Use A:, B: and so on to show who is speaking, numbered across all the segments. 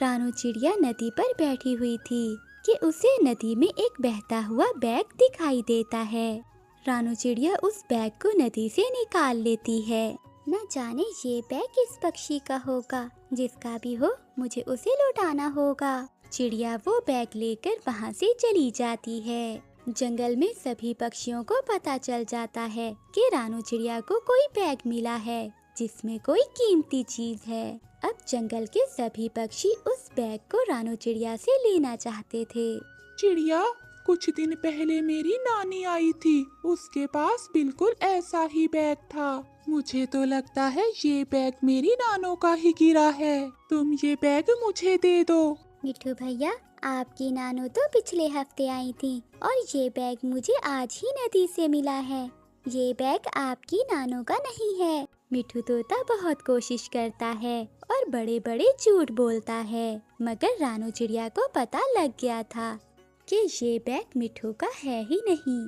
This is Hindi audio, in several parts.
A: रानू चिड़िया नदी पर बैठी हुई थी कि उसे नदी में एक बहता हुआ बैग दिखाई देता है। रानू चिड़िया उस बैग को नदी से निकाल लेती है। न जाने ये बैग किस पक्षी का होगा, जिसका भी हो मुझे उसे लौटाना होगा। चिड़िया वो बैग लेकर वहाँ से चली जाती है। जंगल में सभी पक्षियों को पता चल जाता है कि रानू चिड़िया को कोई बैग मिला है जिसमें कोई कीमती चीज है। अब जंगल के सभी पक्षी उस बैग को रानू चिड़िया से लेना चाहते थे।
B: चिड़िया, कुछ दिन पहले मेरी नानी आई थी, उसके पास बिल्कुल ऐसा ही बैग था। मुझे तो लगता है ये बैग मेरी नानों का ही गिरा है। तुम ये बैग मुझे दे दो।
A: मिठू भैया, आपकी नानो तो पिछले हफ्ते आई थी और ये बैग मुझे आज ही नदी से मिला है। ये बैग आपकी नानो का नहीं है। मिठू तोता बहुत कोशिश करता है और बड़े बड़े झूठ बोलता है, मगर रानू चिड़िया को पता लग गया था कि ये बैग मिठू का है ही नहीं।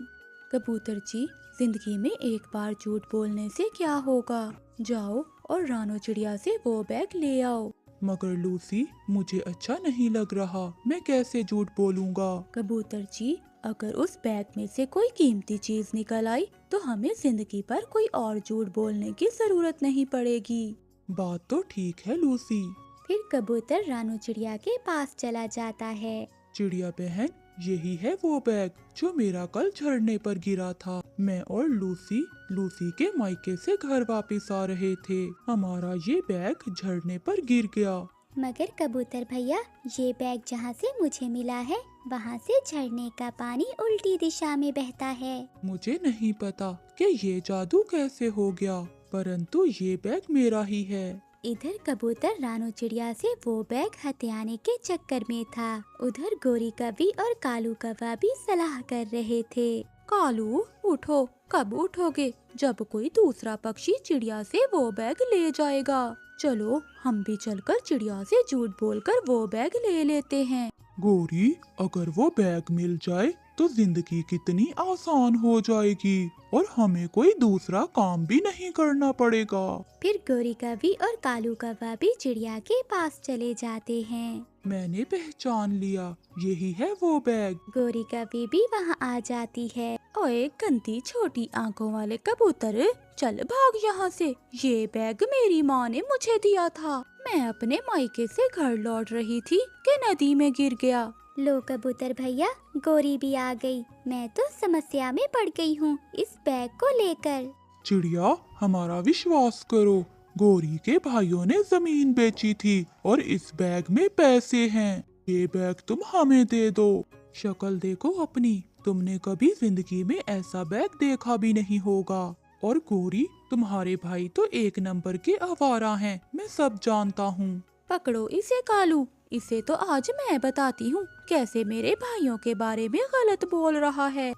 C: कबूतर जी, जिंदगी में एक बार झूठ बोलने से क्या होगा? जाओ और रानू चिड़िया से वो बैग ले आओ।
B: मगर लूसी, मुझे अच्छा नहीं लग रहा, मैं कैसे झूठ बोलूँगा?
C: कबूतर जी, अगर उस बैग में से कोई कीमती चीज निकल आई तो हमें जिंदगी पर कोई और झूठ बोलने की जरूरत नहीं पड़ेगी।
B: बात तो ठीक है लूसी।
A: फिर कबूतर रानू चिड़िया के पास चला जाता है।
B: चिड़िया बहन, यही है वो बैग जो मेरा कल झरने पर गिरा था। मैं और लूसी के मायके से घर वापस आ रहे थे। हमारा ये बैग झरने पर गिर गया।
A: मगर कबूतर भैया, ये बैग जहाँ से मुझे मिला है वहाँ से झरने का पानी उल्टी दिशा में बहता है।
B: मुझे नहीं पता कि ये जादू कैसे हो गया, परंतु ये बैग मेरा ही है।
A: इधर कबूतर रानू चिड़िया से वो बैग हथियाने के चक्कर में था। उधर गोरी कवि और कालू कौवा भी सलाह कर रहे थे।
C: कालू, उठो, कब उठोगे? जब कोई दूसरा पक्षी चिड़िया से वो बैग ले जाएगा। चलो हम भी चलकर चिड़िया से झूठ बोलकर वो बैग ले लेते हैं।
B: गोरी, अगर वो बैग मिल जाए तो जिंदगी कितनी आसान हो जाएगी और हमें कोई दूसरा काम भी नहीं करना पड़ेगा।
A: फिर गोरी कवि और कालू कौवा भी चिड़िया के पास चले जाते हैं।
B: मैंने पहचान लिया, यही है वो बैग।
A: गोरी कवि भी वहाँ आ जाती है।
C: ओए गंदी छोटी आंखों वाले कबूतर, चल भाग यहाँ से। ये बैग मेरी माँ ने मुझे दिया था। मैं अपने मायके से घर लौट रही थी कि नदी में गिर गया।
A: लो कबूतर भैया, गोरी भी आ गई। मैं तो समस्या में पड़ गई हूँ इस बैग को लेकर।
B: चिड़िया, हमारा विश्वास करो, गोरी के भाइयों ने जमीन बेची थी और इस बैग में पैसे हैं। ये बैग तुम हमें दे दो। शक्ल देखो अपनी, तुमने कभी जिंदगी में ऐसा बैग देखा भी नहीं होगा। और गोरी, तुम्हारे भाई तो एक नंबर के आवारा हैं, मैं सब जानता हूँ।
C: पकड़ो इसे कालू, इसे तो आज मैं बताती हूँ कैसे मेरे भाइयों के बारे में गलत बोल रहा है।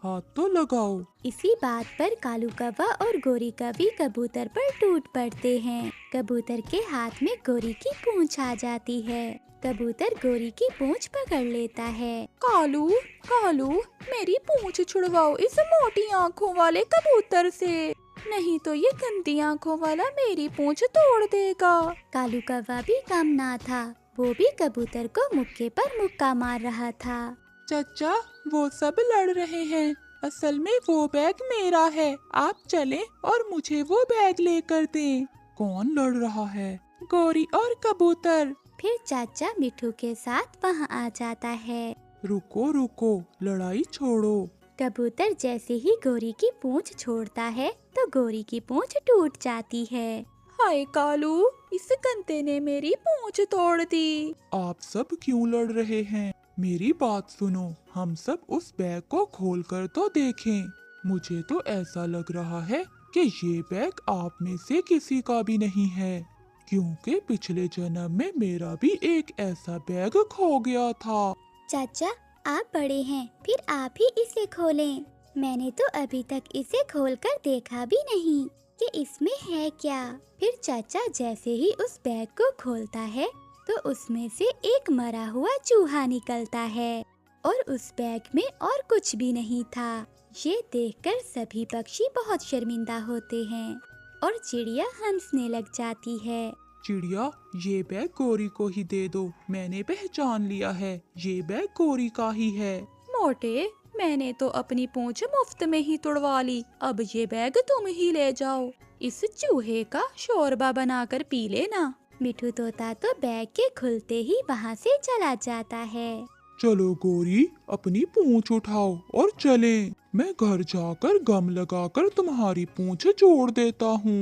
B: हाथ तो लगाओ।
A: इसी बात पर कालू कौवा और गोरी कवि कबूतर पर टूट पड़ते हैं। कबूतर के हाथ में गोरी की पूंछ आ जाती है। कबूतर गोरी की पूंछ पकड़ लेता है।
C: कालू, कालू, मेरी पूंछ छुड़वाओ इस मोटी आँखों वाले कबूतर से, नहीं तो ये गंदी आँखों वाला मेरी पूंछ तोड़ देगा।
A: कालू कौवा भी कम ना था, वो भी कबूतर को मुक्के पर मुक्का मार रहा था।
B: चाचा, वो सब लड़ रहे हैं, असल में वो बैग मेरा है। आप चलें और मुझे वो बैग लेकर दें। कौन लड़ रहा है? गोरी और कबूतर।
A: फिर चाचा मिठू के साथ वहाँ आ जाता है।
B: रुको रुको, लड़ाई छोड़ो।
A: कबूतर जैसे ही गोरी की पूंछ छोड़ता है तो गोरी की पूंछ टूट जाती है।
C: हाय कालू, इस गंदे ने मेरी पूंछ तोड़ दी।
B: आप सब क्यों लड़ रहे हैं? मेरी बात सुनो, हम सब उस बैग को खोलकर तो देखें। मुझे तो ऐसा लग रहा है कि ये बैग आप में से किसी का भी नहीं है, क्योंकि पिछले जन्म में मेरा भी एक ऐसा बैग खो गया था।
A: चाचा, आप बड़े हैं, फिर आप ही इसे खोलें। मैंने तो अभी तक इसे खोलकर देखा भी नहीं कि इसमें है क्या। फिर चाचा जैसे ही उस बैग को खोलता है तो उसमें से एक मरा हुआ चूहा निकलता है और उस बैग में और कुछ भी नहीं था। ये देखकर सभी पक्षी बहुत शर्मिंदा होते हैं और चिड़िया हंसने लग जाती है।
B: चिड़िया, ये बैग गोरी को ही दे दो, मैंने पहचान लिया है, ये बैग गोरी का ही है।
C: मोटे, मैंने तो अपनी पूंछ मुफ्त में ही तुड़वा ली, अब ये बैग तुम ही ले जाओ। इस चूहे का शोरबा बनाकर पी लेना।
A: मिठू तोता तो बैग के खुलते ही वहाँ से चला जाता है।
B: चलो गोरी, अपनी पूंछ उठाओ और चलें। मैं घर जाकर गम लगाकर तुम्हारी पूंछ जोड़ देता हूँ।